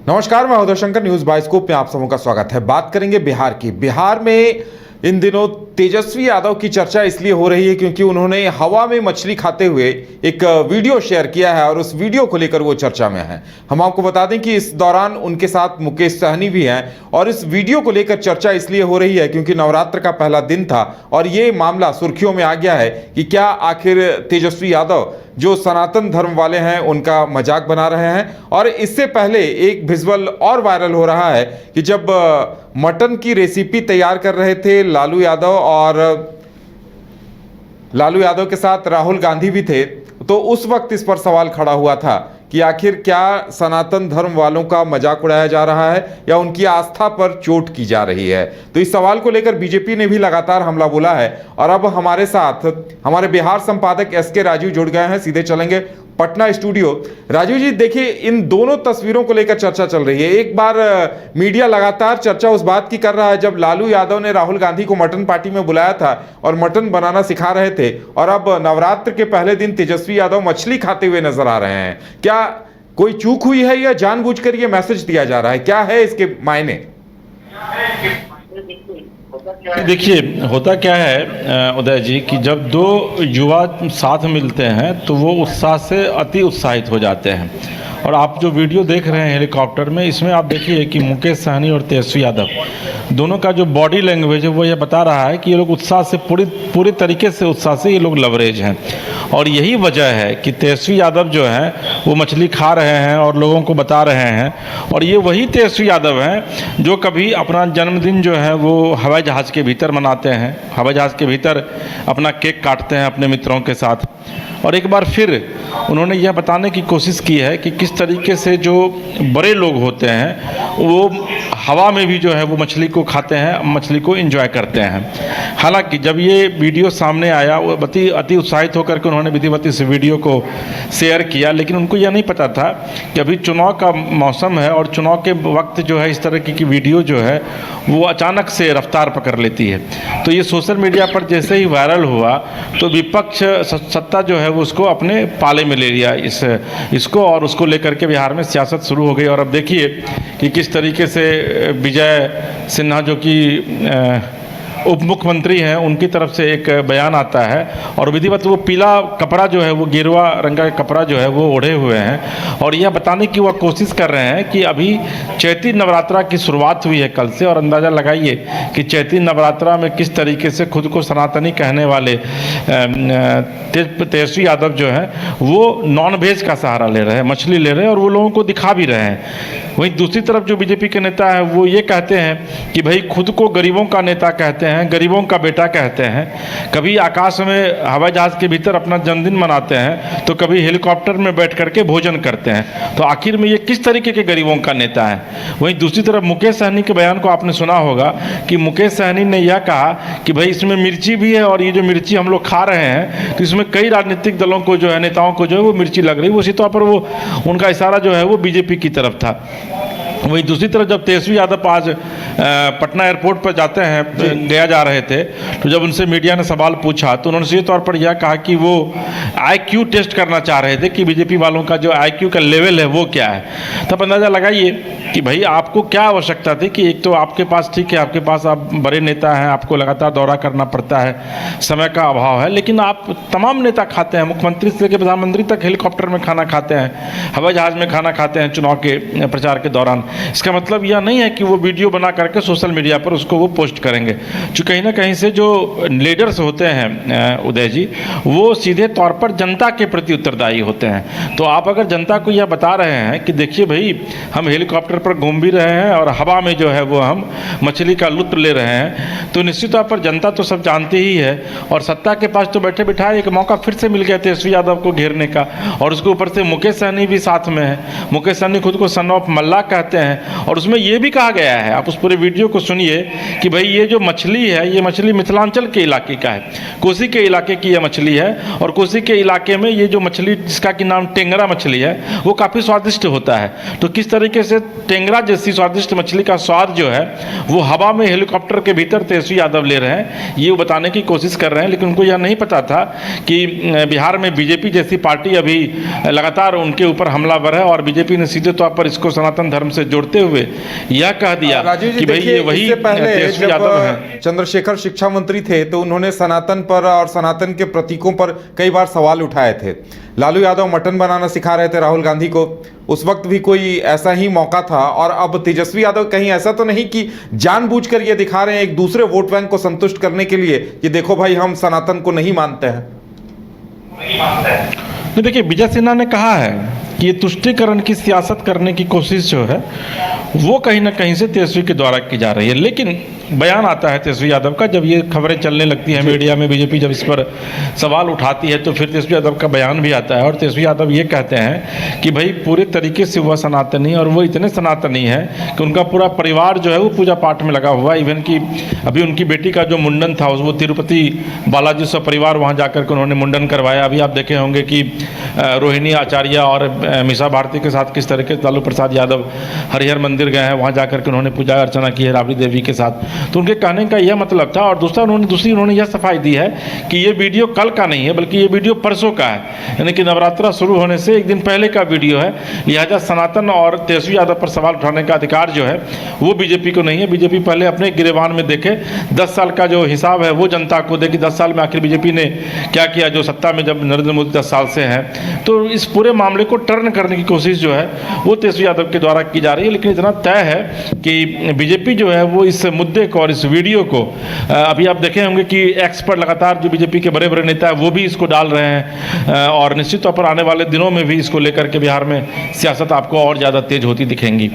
नमस्कार, मैं Uday Shankar, news bioscope में आप सबों का स्वागत है। बात करेंगे बिहार की। बिहार में इन दिनों तेजस्वी यादव की चर्चा इसलिए हो रही है क्योंकि उन्होंने हवा में मछली खाते हुए एक वीडियो शेयर किया है और उस वीडियो को लेकर वो चर्चा में है। हम आपको बता दें कि इस दौरान उनके साथ मुकेश सहनी भी हैं और इस वीडियो को लेकर चर्चा इसलिए हो रही है क्योंकि नवरात्र का पहला दिन था और ये मामला सुर्खियों में आ गया है कि क्या आखिर तेजस्वी यादव जो सनातन धर्म वाले हैं उनका मजाक बना रहे हैं। और इससे पहले एक विजुअल और वायरल हो रहा है कि जब मटन की रेसिपी तैयार कर रहे थे लालू यादव और लालू यादव के साथ राहुल गांधी भी थे, तो उस वक्त इस पर सवाल खड़ा हुआ था कि आखिर क्या सनातन धर्म वालों का मजाक उड़ाया जा रहा है या उनकी आस्था पर चोट की जा रही है। तो इस सवाल को लेकर बीजेपी ने भी लगातार हमला बोला है और अब हमारे साथ हमारे बिहार संपादक एसके राजीव जुड़ गए हैं। सीधे चलेंगे पटना स्टूडियो। राजीव जी, देखिए, इन दोनों तस्वीरों को लेकर चर्चा चल रही है। एक बार मीडिया लगातार चर्चा उस बात की कर रहा है जब लालू यादव ने राहुल गांधी को मटन पार्टी में बुलाया था और मटन बनाना सिखा रहे थे, और अब नवरात्र के पहले दिन तेजस्वी यादव मछली खाते हुए नजर आ रहे हैं। क्या कोई चूक हुई है या जानबूझकर ये मैसेज दिया जा रहा है? क्या है इसके मायने? देखिए, होता क्या है उदय जी कि जब दो युवा साथ मिलते हैं तो वो उत्साह से अति उत्साहित हो जाते हैं। और आप जो वीडियो देख रहे हैं हेलीकॉप्टर में, इसमें आप देखिए कि मुकेश सहनी और तेजस्वी यादव दोनों का जो बॉडी लैंग्वेज है वो ये बता रहा है कि ये लोग उत्साह से पूरी तरीके से उत्साह से ये लोग लवरेज हैं। और यही वजह है कि तेजस्वी यादव जो हैं वो मछली खा रहे हैं और लोगों को बता रहे हैं। और ये वही तेजस्वी यादव हैं जो कभी अपना जन्मदिन जो है वो हवाई जहाज़ के भीतर मनाते हैं, हवाई जहाज़ के भीतर अपना केक काटते हैं अपने मित्रों के साथ। और एक बार फिर उन्होंने यह बताने की कोशिश की है कि किस तरीके से जो बड़े लोग होते हैं वो हवा में भी जो है वो मछली को खाते हैं, मछली को एंजॉय करते हैं। हालांकि जब ये वीडियो सामने आया वो अति उत्साहित होकर के उन्होंने विधिवत इस वीडियो को शेयर किया, लेकिन उनको यह नहीं पता था कि अभी चुनाव का मौसम है और चुनाव के वक्त जो है इस तरह की वीडियो जो है वो अचानक से रफ्तार पकड़ लेती है। तो ये सोशल मीडिया पर जैसे ही वायरल हुआ तो विपक्ष सत्ता जो है वो उसको अपने पाले में ले लिया इसको और उसको लेकर के बिहार में सियासत शुरू हो गई। और अब देखिए कि किस तरीके से विजय सिन्हा जो कि उप मुख्यमंत्री हैं उनकी तरफ से एक बयान आता है और विधिवत वो पीला कपड़ा जो है वो गेरुआ रंग का कपड़ा जो है वो ओढ़े हुए हैं और यह बताने की वह कोशिश कर रहे हैं कि अभी चैती नवरात्रा की शुरुआत हुई है कल से। और अंदाज़ा लगाइए कि चैती नवरात्रा में किस तरीके से खुद को सनातनी कहने वाले तेजस्वी यादव जो हैं वो नॉन वेज का सहारा ले रहे हैं, मछली ले रहे हैं और वो लोगों को दिखा भी रहे हैं। वहीं दूसरी तरफ जो बीजेपी के नेता हैं वो ये कहते हैं कि भाई खुद को गरीबों का नेता कहते हैं, गरीबों का बेटा कहते हैं। कभी आकाश में हवाई जहाज़ के भीतर अपना जन्मदिन मनाते हैं तो कभी हेलीकॉप्टर में बैठ करके भोजन करते हैं। तो आखिर में ये किस तरीके के गरीबों का नेता है? वहीं दूसरी तरफ मुकेश सहनी के बयान को आपने सुना होगा कि मुकेश सहनी ने यह कहा कि भाई इसमें मिर्ची भी है और ये जो मिर्ची हम लोग खा रहे हैं तो इसमें कई राजनीतिक दलों को जो है, नेताओं को जो है वो मिर्ची लग रही है। उसी तौर पर वो उनका इशारा जो है वो बीजेपी की तरफ था। वहीं दूसरी तरफ जब तेजस्वी यादव आज पटना एयरपोर्ट पर जाते हैं, गया जा रहे थे, तो जब उनसे मीडिया ने सवाल पूछा तो उन्होंने सीधे तौर पर यह कहा कि वो आईक्यू टेस्ट करना चाह रहे थे कि बीजेपी वालों का जो आईक्यू का लेवल है वो क्या है। तब अंदाज़ा लगाइए कि भाई आपको क्या आवश्यकता थी कि एक तो आपके पास, ठीक है, आपके पास आप बड़े नेता हैं, आपको लगातार दौरा करना पड़ता है, समय का अभाव है, लेकिन आप तमाम नेता खाते हैं, मुख्यमंत्री से लेकर प्रधानमंत्री तक हेलीकॉप्टर में खाना खाते हैं, हवाई जहाज़ में खाना खाते हैं चुनाव के प्रचार के दौरान। इसका मतलब यह नहीं है कि वो वीडियो बना करके सोशल मीडिया पर उसको वो पोस्ट करेंगे। जो कहीं ना कहीं से जो लीडर्स होते हैं उदय जी, वो सीधे तौर पर जनता के प्रति उत्तरदायी होते हैं। तो आप अगर जनता को यह बता रहे हैं कि देखिए भाई हम हेलीकॉप्टर पर घूम भी रहे हैं और हवा में जो है वो हम मछली का लुत्फ ले रहे हैं, तो निश्चित तौर पर जनता तो सब जानती ही है। और सत्ता के पास तो बैठे बिठाए एक मौका फिर से मिल गया तेजस्वी यादव को घेरने का, और उसके ऊपर से मुकेश सहनी भी साथ में है। मुकेश सहनी खुद को सन ऑफ मल्ला कहते हैं और उसमें यह भी कहा गया है, आप उस पूरे वीडियो को सुनिए, कि भाई ये जो मछली है ये मछली मिथिलांचल के इलाके का है, कोसी के इलाके की यह मछली है और कोसी के इलाके इलाके में ये जो मछली जिसका कि नाम टेंगरा मछली है वो काफ़ी स्वादिष्ट होता है। तो किस तरीके से टेंगरा जैसी स्वादिष्ट मछली का स्वाद जो है वो हवा में हेलीकॉप्टर के भीतर तेजस्वी यादव ले रहे हैं, ये वो बताने की कोशिश कर रहे हैं। लेकिन उनको यह नहीं पता था कि बिहार में बीजेपी जैसी पार्टी अभी लगातार उनके ऊपर हमलावर है और बीजेपी ने सीधे तौर पर इसको सनातन धर्म से जोड़ते हुए यह कह दिया कि भाई ये वही तेजस्वी यादव है। चंद्रशेखर शिक्षा मंत्री थे तो उन्होंने सनातन पर और सनातन के प्रतीकों पर कई बार सवाल उठाए थे। लालू यादव मटन बनाना सिखा रहे थे राहुल गांधी को, उस वक्त भी कोई ऐसा ही मौका था। और अब तेजस्वी यादव कहीं ऐसा तो नहीं कि जानबूझकर ये दिखा रहे हैं एक दूसरे वोट बैंक को संतुष्ट करने के लिए कि देखो भाई हम सनातन को नहीं मानते हैं। तो देखिए, विजय सिन्हा ने कहा है कि ये तुष्टीकरण की सियासत करने की कोशिश जो है वो कहीं ना कहीं से तेजस्वी के द्वारा की जा रही है। लेकिन बयान आता है तेजस्वी यादव का, जब ये खबरें चलने लगती हैं मीडिया में, बीजेपी जब इस पर सवाल उठाती है तो फिर तेजस्वी यादव का बयान भी आता है। और तेजस्वी यादव ये कहते हैं कि भाई पूरे तरीके से वह सनातनी और वो इतने सनातनी है कि उनका पूरा परिवार जो है वो पूजा पाठ में लगा हुआ है। इवन कि अभी उनकी बेटी का जो मुंडन था वो तिरुपति बालाजी सब परिवार वहाँ जाकर के उन्होंने मुंडन करवाया। अभी आप देखे होंगे कि रोहिणी आचार्य और मीसा भारती के साथ किस तरीके से लालू प्रसाद यादव हरिहर मंदिर गए हैं, वहाँ जाकर के उन्होंने पूजा अर्चना की है राबड़ी देवी के साथ। तो उनके कहने का यह मतलब था। और दूसरी उन्होंने यह सफाई दी है कि ये वीडियो कल का नहीं है बल्कि ये वीडियो परसों का है, यानी कि नवरात्रा शुरू होने से एक दिन पहले का वीडियो है। लिहाजा सनातन और तेजस्वी यादव पर सवाल उठाने का अधिकार जो है वो बीजेपी को नहीं है। बीजेपी पहले अपने गिरेबान में देखे, 10 साल का जो हिसाब है वो जनता को दे कि 10 साल में आखिर बीजेपी ने क्या किया, जो सत्ता में जब नरेंद्र मोदी 10 साल से हैं। तो इस पूरे मामले को टर्न करने की कोशिश जो है वो तेजस्वी यादव के द्वारा की जा रही है। लेकिन इतना तय है कि बीजेपी जो है वो इस मुद्दे को और इस वीडियो को अभी आप देखे होंगे कि एक्स पर लगातार जो बीजेपी के बड़े बड़े नेता है वो भी इसको डाल रहे हैं और निश्चित तौर पर आने वाले दिनों में भी इसको लेकर के बिहार में सियासत आपको और ज़्यादा तेज होती दिखेंगी।